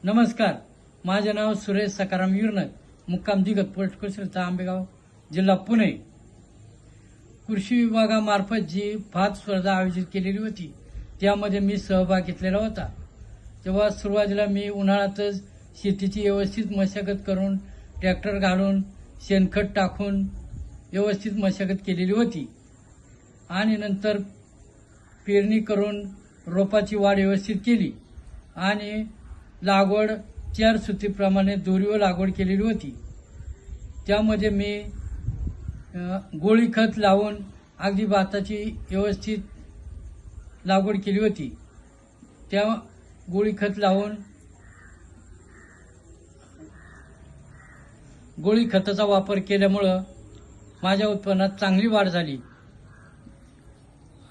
नमस्कार, माझे नाव सुरेश सकाराम विरनक, मुक्काम दिगत पोस्ट कृषीचा आंबेगाव, जिल्हा पुणे. कृषी विभागामार्फत जी भात स्पर्धा आयोजित केलेली होती त्यामध्ये मी सहभाग घेतलेला होता. तेव्हा सुरुवातीला मी उन्हाळ्यातच शेतीची व्यवस्थित मशागत करून ट्रॅक्टर घालून शेणखत टाकून व्यवस्थित मशागत केलेली होती आणि नंतर पेरणी करून रोपाची वाढ व्यवस्थित केली आणि लागवड 4 सुत्रीप्रमाणे दोरीवर लागवड केलेली होती. त्यामध्ये मी गोळी खत लावून अगदी भाताची व्यवस्थित लागवड केली होती. त्या गोळी खत लावून गोळी खताचा वापर केल्यामुळं माझ्या उत्पन्नात चांगली वाढ झाली.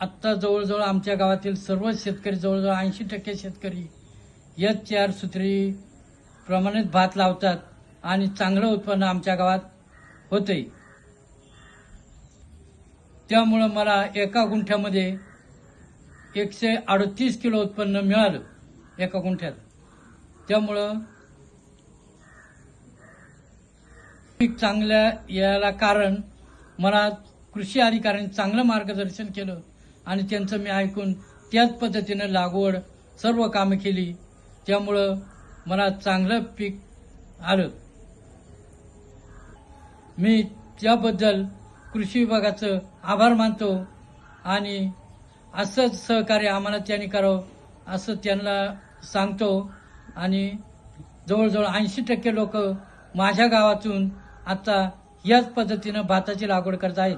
आत्ता जवळजवळ आमच्या गावातील सर्वच शेतकरी, जवळजवळ 80% शेतकरी याच 4 सूत्री प्रमाणित भात लावतात आणि चांगलं उत्पन्न आमच्या गावात होते. त्यामुळं मला एका गुंठ्यामध्ये 138 किलो उत्पन्न मिळालं एका गुंठ्यात. त्यामुळं पीक चांगल्या याला कारण मला कृषी अधिकाऱ्यांनी चांगलं मार्गदर्शन केलं आणि त्यांचं मी ऐकून त्याच पद्धतीनं लागवड सर्व कामं केली. त्यामुळं मला चांगलं पीक आलं. मी त्याबद्दल कृषी विभागाचं आभार मानतो आणि असंच सहकार्य आम्हाला त्यांनी करावं असं त्यांना सांगतो. आणि जवळजवळ 80% लोक माझ्या गावातून आता याच पद्धतीनं भाताची लागवड करत आहेत.